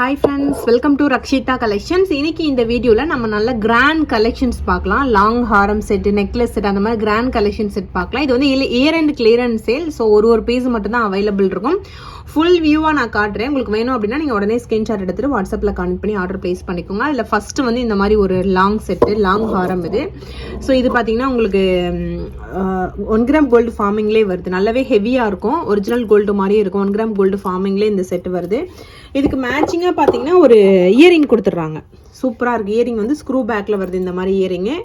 Hi friends, welcome to Rakshita Collections. இன்னைக்கு இந்த வீடியோல நம்ம நல்ல கிராண்ட் கலெக்ஷன்ஸ் பார்க்கலாம். லாங் ஹாரம் செட், நெக்லஸ் செட், அந்த மாதிரி கிராண்ட் கலெக்ஷன் செட் பார்க்கலாம். இது வந்து year and clearance sale. So ஒரு பீஸ் மட்டும் தான் அவைலபிள் இருக்கும். ஃபுல் வியூவாக நான் காட்டுறேன். உங்களுக்கு வேணும் அப்படின்னா நீங்கள் உடனே ஸ்கிரீன்ஷாட் எடுத்துட்டு வாட்ஸ்அப்பில் கான்டெக்ட் பண்ணி ஆர்டர் பிளேஸ் பண்ணிக்கோங்க. அதில் ஃபர்ஸ்ட் வந்து இந்த மாதிரி ஒரு லாங் செட்டு, லாங் ஹாரம் இது. ஸோ இது பார்த்தீங்கன்னா உங்களுக்கு 1 கிராம் கோல்டு ஃபார்மிங்லேயே வருது. நல்லாவே ஹெவியாக இருக்கும். ஒரிஜினல் கோல்டு மாதிரியே இருக்கும். 1 கிராம் கோல்டு ஃபார்மிங்லேயே இந்த செட் வருது. இதுக்கு மேட்சிங்காக பார்த்தீங்கன்னா ஒரு இயரிங் கொடுத்துட்றாங்க. சூப்பராக இருக்குது. இயரிங் வந்து ஸ்க்ரூ பேக்கில் வருது இந்த மாதிரி இயரிங்கு.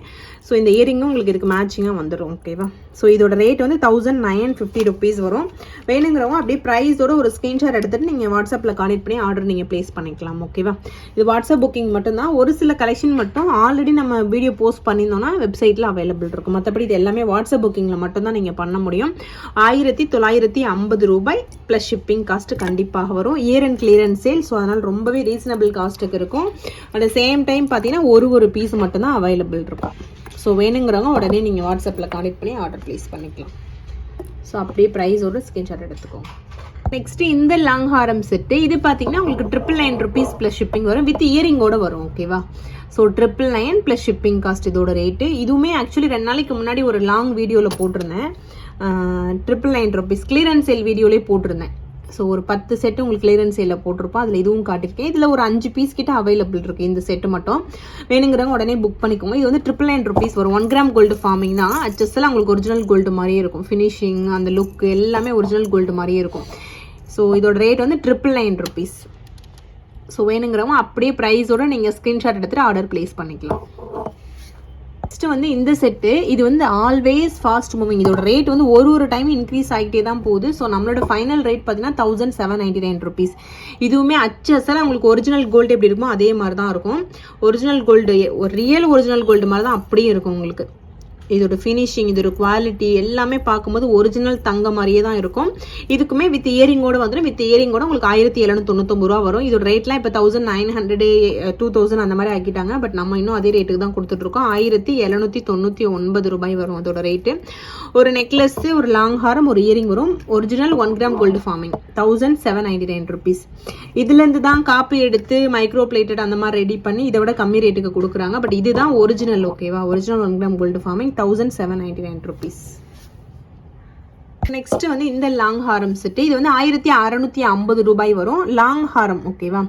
ஸோ இந்த இயரிங்கும் உங்களுக்கு இதுக்கு மேட்சிங்காக வந்துடும். ஓகேவா? ஸோ இதோட ரேட் வந்து 1950 rupees வரும். வேணுங்கிறவங்க அப்படியே ப்ரைஸோட ஒரு ஸ்க்ரீன்ஷாட் எடுத்துகிட்டு நீங்கள் வாட்ஸ்அப்பில் கான்டெக்ட் பண்ணி ஆர்டர் நீங்கள் ப்ளேஸ் பண்ணிக்கலாம். ஓகேவா? இது வாட்ஸ்அப் புக்கிங் மட்டும்தான். ஒரு சில கலெக்ஷன் மட்டும் ஆல்ரெடி நம்ம வீடியோ போஸ்ட் பண்ணியிருந்தோம்னா வெப்சைட்டில் அவைலபிள் இருக்கும். மற்றபடி இது எல்லாமே வாட்ஸ்அப் புக்கிங்கில் மட்டும்தான் நீங்கள் பண்ண முடியும். 1950 ரூபாய் ப்ளஸ் ஷிப்பிங் காஸ்ட்டு கண்டிப்பாக வரும். Year and clearance sale. So அதனால் ரொம்பவே ரீசனபிள் காஸ்ட்டுக்கு இருக்கும். அட் சேம் டைம் பார்த்தீங்கன்னா ஒரு பீஸ் மட்டும்தான் அவைலபிள் இருக்கும். ஸோ வேணுங்கிறவங்க உடனே நீங்கள் வாட்ஸ்அப்பில் கான்டெக்ட் பண்ணி ஆர்டர் ப்ளேஸ் பண்ணிக்கலாம். ஸோ அப்படியே ப்ரைஸோட ஸ்க்ரீன்ஷாட் எடுத்துக்கோங்க. நெக்ஸ்ட்டு இந்த லாங் ஹாரம் செட்டு, இது பார்த்தீங்கன்னா உங்களுக்கு 999 rupees ப்ளஸ் ஷிப்பிங் வரும். வித் இயரிங்கோட வரும். ஓகேவா? ஸோ 999 ப்ளஸ் ஷிப்பிங் காஸ்ட் இதோட ரேட்டு. இதுவுமே ஆக்சுவலி 2 நாளைக்கு முன்னாடி ஒரு லாங் வீடியோவில் போட்டிருந்தேன். 999 rupees கிளியரன்ஸ் சேல் வீடியோலேயே போட்டிருந்தேன். ஸோ ஒரு 10 செட்டு உங்களுக்கு கிளியரன்ஸ் சேலில் போட்டிருப்போம். அதில் இதுவும் காட்டியிருக்கேன். இதில் ஒரு 5 பீஸ் கிட்ட அவைலபிள் இருக்குது. இந்த செட்டு மட்டும் வேணுங்கிறவங்க உடனே புக் பண்ணிக்கோங்க. இது வந்து 999 rupees வரும். 1 கிராம் கோல்டு ஃபார்மிங் தான். அச்சஸ்லாம் உங்களுக்கு ஒரிஜினல் கோல்டு மாதிரியே இருக்கும். ஃபினிஷிங், அந்த லுக் எல்லாமே ஒரிஜினல் கோல்டு மாதிரியே இருக்கும். ஸோ இதோட ரேட் வந்து 999 rupees. ஸோ வேணுங்கிறவங்க அப்படியே ப்ரைஸோட நீங்கள் ஸ்க்ரீன்ஷாட் எடுத்துகிட்டு ஆர்டர் பிளேஸ் பண்ணிக்கலாம். நெக்ஸ்ட் வந்து இந்த செட்டு, இது வந்து ஆல்வேஸ் ஃபாஸ்ட் மூவிங். இதோட ரேட் வந்து ஒரு டைம் இன்க்ரீஸ் ஆகிட்டே தான் போகுது. ஸோ நம்மளோட ஃபைனல் ரேட் பார்த்தீங்கன்னா 1799 rupees. இதுவுமே அச்சஸாக உங்களுக்கு ஒரிஜினல் கோல்டு எப்படி இருக்குமோ அதே மாதிரி தான் இருக்கும். ஒரிஜினல் கோல்டு, ஒரு ரியல் ஒரிஜினல் கோல்டு மாதிரி தான் அப்படியே இருக்கும் உங்களுக்கு. இதோட ஃபினிஷிங், இதோட குவாலிட்டி எல்லாமே பார்க்கும்போது ஒரிஜினல் தங்க மாதிரியே தான் இருக்கும். இதுக்குமே வித் இயரிங்கோட வந்துடும். வித் இயரிங்கோட உங்களுக்கு 1799 ரூபா வரும். இதோட ரேட்லாம் இப்போ 1900, 2000 அந்த மாதிரி ஆக்கிட்டாங்க. பட் நம்ம இன்னும் அதே ரேட்டுக்கு தான் கொடுத்துட்ருக்கோம். 1799 ரூபாய் வரும் அதோட ரேட்டு. ஒரு நெக்லஸ், ஒரு லாங் ஹாரம், ஒரு இயரிங் வரும். Original 1 gram gold forming 1799 rupees. இதுலேருந்து தான் காப்பி எடுத்து மைக்ரோ பிளேட்டட் அந்த மாதிரி ரெடி பண்ணி இதை விட கம்மி ரேட்டுக்கு கொடுக்குறாங்க. பட் இதுதான் ஒரிஜினல். ஓகேவா? Original 1 gram gold forming 1799 rupees. Next வந்து இந்த லாங் ஹாரம் செட்டு, இது வந்து 1650 ரூபாய் வரும். லாங் ஹாரம். ஓகேவா?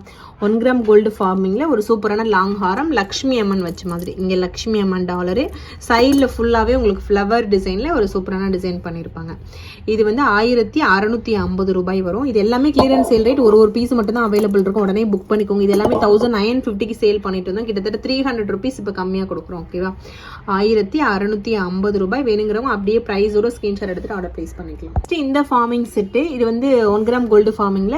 1 கிராம் கோல்டு ஃபார்மிங்ல ஒரு சூப்பரான லாங் ஹாரம், லக்ஷ்மி அம்மன் வச்ச மாதிரி. இங்கே லக்ஷ்மி அம்மன் டாலரு, சைடில் ஃபுல்லாகவே உங்களுக்கு ஃப்ளவர் டிசைனில் ஒரு சூப்பரான டிசைன் பண்ணியிருப்பாங்க. இது வந்து 1650 ரூபாய் வரும். இது எல்லாமே கிளியரன்ஸ் சேல் ரேட். ஒரு பீஸ் மட்டும் தான் அவைலபிள் இருக்கும். உடனே புக் பண்ணிக்கோங்க. இது எல்லாமே 1950க்கு சேல் பண்ணிட்டு இருந்தோம். கிட்டத்தட்ட 300 rupees இப்போ கம்மியாக கொடுக்குறோம். ஓகேவா? 1650 ரூபாய். வேணுங்கிறவங்க அப்படியே ப்ரைஸோட ஸ்க்ரீன்ஷாட் எடுத்துட்டு ஆர்டர் பிளேஸ் பண்ணிக்கலாம். இந்த ஃபார்மிங் செட்டு, இது வந்து 1 கிராம் கோல்டு ஃபார்மிங்ல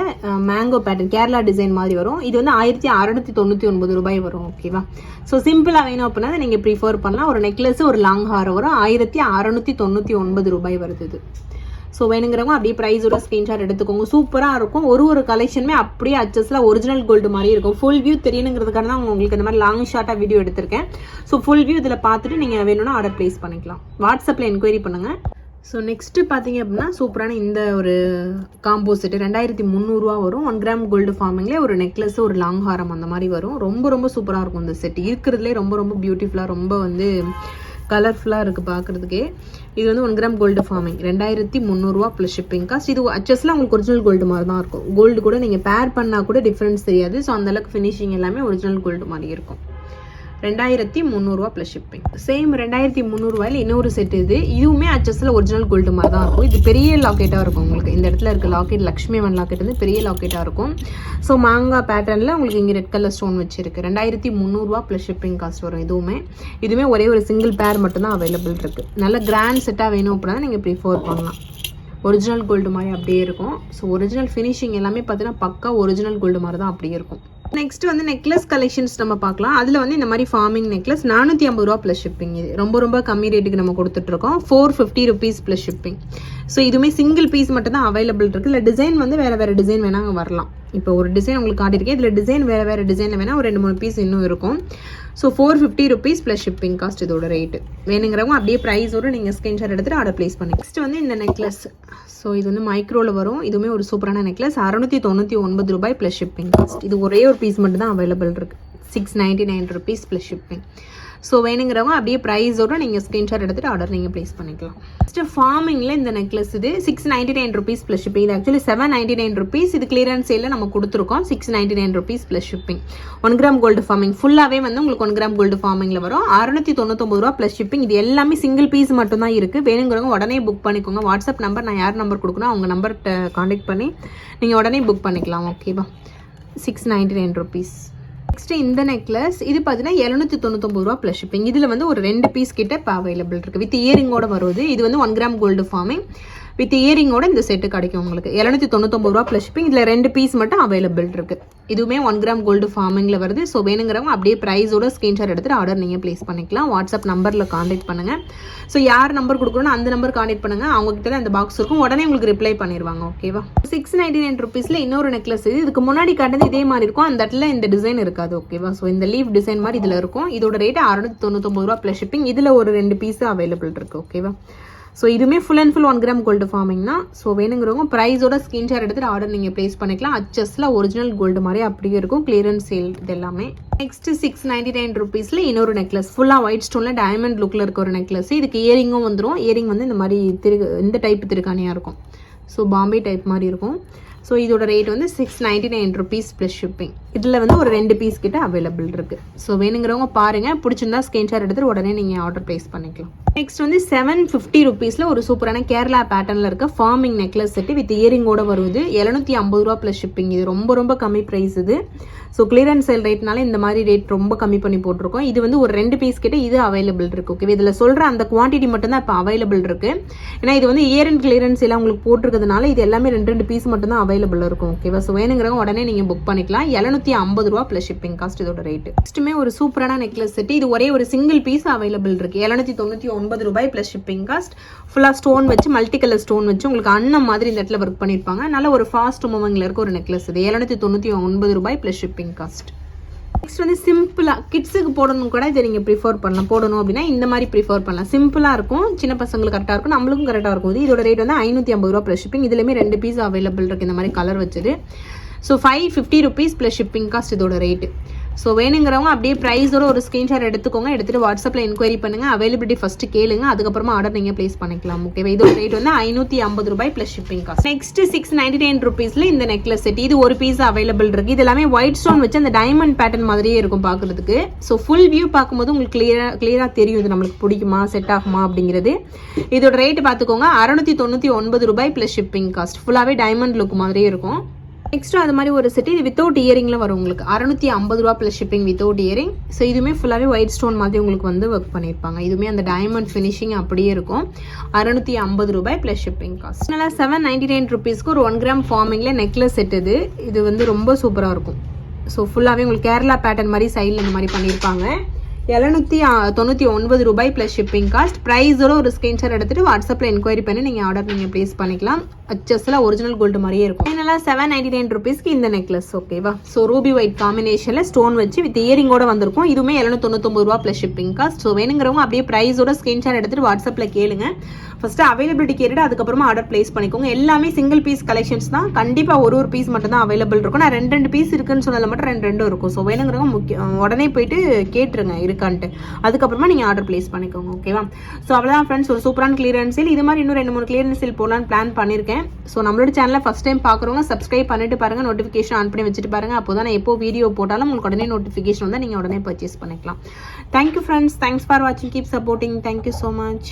மேங்கோ பேட்டர்ன், கேரளா டிசைன் மாதிரி வரும். இது வந்து 1699 ரூபாய் வரும். ஓகேவா? ஸோ சிம்பிளா வேணும் அப்படின்னா நீங்க ப்ரிஃபர் பண்ணலாம். ஒரு நெக்லஸ், ஒரு லாங் ஹாரம் வரும். 1699 ரூபாய் வருது இது. ஸோ வேணுங்கிறவங்க அப்படியே ப்ரைஸோட ஸ்க்ரீன்ஷாட் எடுத்துக்கோங்க. சூப்பராக இருக்கும். ஒரு கலெக்ஷனுமே அப்படியே அச்சஸ்ல ஒரிஜினல் கோல்டு மாதிரி இருக்கும். ஃபுல் வியூ தெரியணுங்கிறதுக்காக தான் உங்களுக்கு இந்த மாதிரி லாங் ஷார்ட்டாக வீடியோ எடுத்திருக்கேன். ஸோ ஃபுல் வியூ இதில் பார்த்துட்டு நீங்கள் வேணும்னா ஆர்டர் பிளேஸ் பண்ணிக்கலாம். வாட்ஸ்அப்பில் என்கொயரி பண்ணுங்க. ஸோ நெக்ஸ்ட்டு பார்த்தீங்க அப்படின்னா சூப்பரான இந்த ஒரு காம்போ செட்டு 2300 ரூபா வரும். 1 கிராம் கோல்டு ஃபார்மிங்லேயே ஒரு நெக்லஸ், ஒரு லாங் ஹாரம் அந்த மாதிரி வரும். ரொம்ப சூப்பராக இருக்கும் இந்த செட். இருக்கிறதுலே ரொம்ப பியூட்டிஃபுல்லாக, ரொம்ப வந்து கலர்ஃபுல்லாக இருக்குது பார்க்குறதுக்கே. இது வந்து 1 கிராம் கோல்டு ஃபார்மிங் 2300 ரூபா ப்ளஸ் ஷிப்பிங் காஸ்ட். இது அச்சஸ்லாம் உங்களுக்கு ஒரிஜினல் கோல்டு மாதிரி தான் இருக்கும். கோல்டு கூட நீங்கள் பேர் பண்ணால் கூட டிஃப்ரென்ஸ் தெரியாது. ஸோ அந்தளவுக்கு ஃபினிஷிங் எல்லாமே ஒரிஜினல் கோல்டு மாதிரி இருக்கும். 2300 ரூபா ப்ளஸ் ஷிப்பிங். சேம் 2300 ரூபாயில் இன்னொரு செட். இதுவுமே அச்சஸில் ஒரிஜினல் கோல்டு மாதிரி தான் இருக்கும். இது பெரிய லாக்கெட்டாக இருக்கும். உங்களுக்கு இந்த இடத்துல இருக்க லாக்கெட் லக்ஷ்மி அம்மன் லாக்கெட் வந்து பெரிய லாக்கெட்டாக இருக்கும். ஸோ மாங்கா பேட்டர்னில் உங்களுக்கு இங்கே ரெட் கலர் ஸ்டோன் வச்சிருக்கு. 2300 ரூபா ப்ளஸ் ஷிப்பிங் காஸ்ட் வரும். இதுவுமே ஒரே ஒரு சிங்கிள் பேர் மட்டும் தான் அவைலபிள் இருக்குது. நல்ல கிராண்ட் செட்டாக வேணும் அப்படின்னா நீங்கள் ப்ரிஃபர் பண்ணலாம். ஒரிஜினல் கோல்டு மாதிரி அப்படியே இருக்கும். ஸோ ஒரிஜினல் ஃபினிஷிங் எல்லாமே பார்த்தீங்கன்னா பக்கா ஒரிஜினல் கோல்டு மாதிரி தான் அப்படியே இருக்கும். நெக்ஸ்ட் வந்து நெக்லஸ் கலெக்ஷன்ஸ் நம்ம பார்க்கலாம். அதில் வந்து இந்த மாதிரி ஃபார்மிங் நெக்லஸ் 450 ரூபா ப்ளஸ் ஷிப்பிங். இது ரொம்ப கம்மி ரேட்டுக்கு நம்ம கொடுத்துட்ருக்கோம். 450 rupees ப்ளஸ் ஷிப்பிங். ஸோ இதுவுமே சிங்கிள் பீஸ் மட்டும் தான் அவைலபிள் இருக்குது. இல்லை டிசைன் வந்து வேறு டிசைன் வேணாங்க வரலாம். இப்போ ஒரு டிசைன் உங்களுக்கு காட்டியிருக்கேன். இதில் டிசைன் வேறு டிசைனில் வேணால் ஒரு 2-3 பீஸ் இன்னும் இருக்கும். So 450 rupees plus shipping cost இதோட ரேட்டு. வேணுங்கிறவங்க அப்படியே ப்ரைஸோடு நீங்கள் ஸ்க்ரீன்ஷாட் எடுத்துகிட்டு ஆர்டர் ப்ளேஸ் பண்ணி. நெக்ஸ்ட் வந்து இந்த நெக்லஸ். ஸோ இது வந்து மைக்ரோவில் வரும். இதுவுமே ஒரு சூப்பரான நெக்லஸ். 699 ரூபாய் ப்ளஸ் ஷிப்பிங் காஸ்ட். இது ஒரே ஒரு பீஸ் மட்டும் தான் அவைலபிள் இருக்குது. 699 rupees ப்ளஸ் ஷிப்பிங். ஸோ வேணுங்கிறவங்க அப்படியே ப்ரைஸோடு நீங்கள் ஸ்க்ரீன்ஷாட் எடுத்துகிட்டு ஆர்டர் நீங்கள் ப்ளேஸ் பண்ணிக்கலாம். நெக்ஸ்ட் ஃபார்மிங்கில் இந்த நெக்லஸ் இது 699 rupees ப்ளஸ் ஷிப்பிங். இது ஆக்சுவலி 799 rupees. இது கிளியரன்ஸ் சேலில் நம்ம கொடுத்துருக்கோம். 699 rupees plus shipping. 1 gram gold forming ஃபுல்லாகவே வந்து உங்களுக்கு 1 கிராம் கோல்டு ஃபார்மிங்கில் வரும். 699 ரூபா ப்ளஸ் ஷிப்பிங். இது எல்லாமே சிங்கிள் பீஸ் மட்டும் தான் இருக்குது. வேணுங்கிறவங்க உடனே புக் பண்ணிக்கோங்க. வாட்ஸ்அப் நம்பர் நான் யார் நம்பர் கொடுக்கணும் அவங்க நம்பர்கிட்ட கான்டாக்ட் பண்ணி நீங்கள் உடனே புக் பண்ணிக்கலாம். ஓகேவா? 699 rupees. நெக்ஸ்ட் இந்த நெக்லஸ் இது பார்த்தீங்கன்னா 799 ரூபா ப்ளஸ் ஷிப்பிங். இதில் வந்து ஒரு 2 பீஸ் கிட்ட இப்போ அவைலபிள் இருக்குது. வித் இயரிங்கோட வருது. இது வந்து 1 கிராம் கோல்டு ஃபார்மிங் வித் இயரிங்கோட இந்த செட்டு கிடைக்கும் உங்களுக்கு. 799 ரூபா ப்ளஸ் ஷிப்பிங். இதில் 2 பீஸ் மட்டும் அவைலபிள் இருக்குது. இதுவுமே 1 கிராம் கோல்டு ஃபார்மிங்கில் வருது. ஸோ வேணுங்கிறவங்க அப்படியே ப்ரைஸோட ஸ்க்ரீன்ஷாட் எடுத்துகிட்டு ஆர்டர் நீங்கள் ப்ளேஸ் பண்ணிக்கலாம். வாட்ஸ்அப் நம்பரில் கான்டாக்ட் பண்ணுங்கள். ஸோ யார் நம்பர் கொடுக்கணும் அந்த நம்பர் கான்டாக்ட் பண்ணுங்கள். அவங்ககிட்ட தான் அந்த பாக்ஸ் இருக்கும். உடனே உங்களுக்கு ரிப்ளை பண்ணிடுவாங்க. ஓகேவா? 699 rupeesல இன்னொரு நெக்லஸ். இதுக்கு முன்னாடி காட்டுறது இதே மாதிரி இருக்கும். அந்த இடத்துல இந்த டிசைன் இருக்காது. ஓகேவா? ஸோ இந்த லீஃப் டிசைன் மாதிரி இதில் இருக்கும். இதோட ரேட்டு 699 ரூபா ப்ளஸ் ஷிப்பிங். இதில் ஒரு 2 பீஸ் அவைலபிள் இருக்குது. ஓகேவா? ஸோ இதுவுமே full and full 1 gram gold ஃபார்மிங்னா. ஸோ வேணுங்கிறவங்க ப்ரைஸோட ஸ்க்ரீன்ஷாட் எடுத்துகிட்டு ஆர்டர் நீங்கள் ப்ளேஸ் பண்ணிக்கலாம். அச்சஸில் ஒரிஜினல் கோல்டு மாதிரி அப்படியே இருக்கும். கிளியரன்ஸ் சேல் இது எல்லாமே. நெக்ஸ்ட் 699 rupeesல இன்னொரு நெக்லஸ். ஃபுல்லாக ஒயிட் ஸ்டோனில் டைமண்ட் லுக்கில் இருக்க ஒரு நெக்லஸ். இதுக்கு இயரிங்கும் வந்துடும். இயரிங் வந்து இந்த மாதிரி இந்த டைப் திருக்கானியாக இருக்கும். ஸோ பாம்பே டைப் மாதிரி இருக்கும். ஸோ இதோட ரேட் வந்து 699 rupees ப்ளஸ் ஷிப்பிங். இதில் வந்து ஒரு 2 பீஸ் கிட்ட அவைலபிள் இருக்குது. ஸோ வேணுங்கிறவங்க பாருங்கள். பிடிச்சிருந்தா ஸ்க்ரீன்ஷாட் எடுத்துகிட்டு உடனே நீங்கள் ஆர்டர் ப்ளேஸ் பண்ணிக்கலாம். நெக்ஸ்ட் வந்து 750 rupeesல ஒரு சூப்பரான கேரளா பேட்டர்னில் இருக்க ஃபார்மிங் நெக்லஸ் செட்டு வித் இயரிங்கோட வருது. 750 ரூபா ப்ளஸ் ஷிப்பிங். இது ரொம்ப கம்மி ப்ரைஸ் இது. ஸோ கிளியரன்ஸ் சேல் ரேட்னால இந்த மாதிரி ரேட் ரொம்ப கம்மி பண்ணி போட்டிருக்கோம். இது வந்து ஒரு 2 பீஸ் கிட்ட இது அவைலபிள் இருக்குது. ஓகே, இதில் சொல்கிற அந்த குவான்டிட்டி மட்டும்தான் இப்போ அவைலபிள் இருக்குது. ஏன்னா இது வந்து இயர் அண்ட் கிளியரன்ஸ் எல்லாம் உங்களுக்கு போட்டிருக்கிறதுனால இது எல்லாமே 2 பீஸ் மட்டும் தான் அவைலபிள் இருக்கும். ஓகேவா? ஸோ வேணுங்கிறவங்க உடனே நீங்கள் புக் பண்ணிக்கலாம். 750 ரூபா ப்ளஸ் ஷிப்பிங் காஸ்ட் இதோட ரேட்டு. நெக்ஸ்ட்டுமே ஒரு சூப்பரான நெக்லஸ் செட். இது ஒரே ஒரு சிங்கிள் பீஸ் அவைலபிள் இருக்குது. 799 ரூபாய் ப்ளஸ் ஷிப்பிங் காஸ்ட். ஃபுல்லாக ஸ்டோன் வச்சு மல்டி கலர் ஸ்டோன் வச்சு உங்களுக்கு அண்ணன் மாதிரி இந்த இடத்துல ஒர்க் பண்ணியிருப்பாங்க. நல்ல ஒரு ஃபாஸ்ட் மூவிங்கில் இருக்க ஒரு நெக்லஸ் இது. 799 ரூபாய் ப்ளஸ் ஷிப்பிங் காஸ்ட். நெக்ஸ்ட் வந்து சிம்பிளாக கிட்ஸுக்கு போடணும் கூட இதை நீங்கள் ப்ரிஃபர் பண்ணலாம். போடணும் அப்படின்னா இந்த மாதிரி ப்ரிஃபர் பண்ணலாம். சிம்பிளாக இருக்கும். சின்ன பசங்களுக்கு கரெக்டாக இருக்கும். நம்மளுக்கும் கரெக்டாக இருக்கும். இதோட ரேட் வந்து 550 ரூபா ப்ளஸ் ஷிப்பிங். இதுலேயுமே 2 பீஸ் அவைலபிள் இருக்குது இந்த மாதிரி கலர் வச்சது. So 550 rupees plus shipping cost இதோட ரேட்டு. ஸோ வேணுங்கிறவங்க அப்படியே ப்ரைஸோட ஒரு ஸ்க்ரீன்ஷாட் எடுத்துக்கோங்க. எடுத்துகிட்டு வாட்ஸ்அப்பில் என்கொயரி பண்ணுங்கள். அவைலபிலிட்டி ஃபஸ்ட்டு கேளுங்க. அதுக்கப்புறமா ஆர்டர் நீங்கள் ப்ளேஸ் பண்ணிக்கலாம். ஓகேவா? இதோட ரேட் வந்து 550 ரூபாய் ப்ளஸ் ஷிப்பிங் காஸ்ட். நெக்ஸ்ட் 699 rupeesல இந்த நெக்லஸ் செட். இது ஒரு பீஸ் அவைலபிள் இருக்குது. இது எல்லாமே ஒயிட் ஸ்டோன் வச்சு அந்த டைமண்ட் பேட்டர்ன் மாதிரியே இருக்கும் பார்க்குறதுக்கு. ஸோ ஃபுல் வியூ பார்க்கும்போது உங்களுக்கு கிளியராக தெரியும் இது நம்மளுக்கு பிடிக்குமா செட் ஆகுமா அப்படிங்கிறது. இதோட ரேட்டு பார்த்துக்கோங்க. 699 ரூபாய் ப்ளஸ் ஷிப்பிங் காஸ்ட். ஃபுல்லாகவே டைமண்ட் லுக் மாதிரியே இருக்கும். நெக்ஸ்ட்டு அது மாதிரி ஒரு செட். இது வித்தவுட் இயரிங்கில் வரும் உங்களுக்கு. 650 ரூபா plus shipping without earring. So இதுவுமே ஃபுல்லாகவே ஒயிட் ஸ்டோன் மாதிரி உங்களுக்கு வந்து ஒர்க் பண்ணியிருப்பாங்க. இதுவுமே அந்த டைமண்ட் ஃபினிஷிங் அப்படியே இருக்கும். 650 ரூபாய் ப்ளஸ் ஷிப்பிங் காஸ்ட். நல்லா 799 rupeesக்கு ஒரு 1 கிராம் ஃபார்மிங்கில் நெக்லஸ் செட் இது. இது வந்து ரொம்ப சூப்பராக இருக்கும். ஸோ ஃபுல்லாகவே உங்களுக்கு கேரளா பேட்டர்ன் மாதிரி சைடில் இந்த மாதிரி பண்ணியிருப்பாங்க. 799 ரூபாய் ப்ளஸ் ஷிப்பிங் காஸ்ட். ப்ரைஸோட ஒரு ஸ்க்ரீன்ஷாட் எடுத்துகிட்டு வாட்ஸ்அப்பில் என்கொயரி பண்ணி நீங்கள் ஆர்டர் நீங்கள் ப்ளேஸ் பண்ணிக்கலாம். அச்சஸில் ஒரிஜினல் கோல்டு மாதிரியே இருக்கும். ஃபைனலாக 799 rupeesக்கு இந்த நெக்லஸ். ஓகேவா? ஸோ ரூபி ஒயிட் காம்பினேஷனில் ஸ்டோன் வச்சு வித் இயரிங்கோட வந்திருக்கும். இதுவுமே 799 ரூபா ப்ளஸ் ஷிப்பிங் காஸ்ட். ஸோ வேணுங்கிறவங்க அப்படியே ப்ரைஸோட ஸ்க்ரீன்ஷாட் எடுத்துகிட்டு வாட்ஸ்அப்பில் கேளுங்க. ஃபஸ்ட்டு அவைலபிலிட்டி கேட்டுட்டு அதுக்கப்புறமா ஆர்டர் ப்ளேஸ் பண்ணிக்கோங்க. எல்லாமே சிங்கிள் பீஸ் கலெக்ஷன்ஸ் தான். கண்டிப்பாக ஒரு பீஸ் மட்டும் தான் அவைலபிள் இருக்கும். நான் 2 பீஸ் இருக்குன்னு சொன்னதில் மட்டும் 2 இருக்கும். ஸோ வேணுங்கிறவங்க உடனே போயிட்டு கேட்டுருங்க இருக்கான்ட்டு. அதுக்கப்புறமா நீங்கள் ஆர்டர் ப்ளேஸ் பண்ணிக்கோங்க. ஓகேவா? ஸோ அவ்வளோதான் ஃப்ரெண்ட்ஸ். ஒரு சூப்பரான கிளியரன்ஸ் சேல். இது மாதிரி இன்னும் 2-3 கிளியரன்ஸ் சேல் போடலான்னு பிளான் பண்ணியிருக்கேன். ஸோ நம்மளோட சேனலை ஃபஸ்ட் டைம் பார்க்குறவங்க சப்ஸ்கிரைப் பண்ணிட்டு பாருங்கள். நோட்டிஃபிகேஷன் ஆன் பண்ணி வச்சுட்டு பாருங்கள். அப்போ தான் நான் எப்போ வீடியோ போட்டாலும் உங்களுக்கு உடனே நோட்டிஃபிகேஷன் வந்தால் நீங்கள் உடனே பர்ச்சேஸ் பண்ணிக்கலாம். Thank you friends. தேங்க்ஸ் ஃபார் வாட்சிங். Keep supporting. Thank you so much.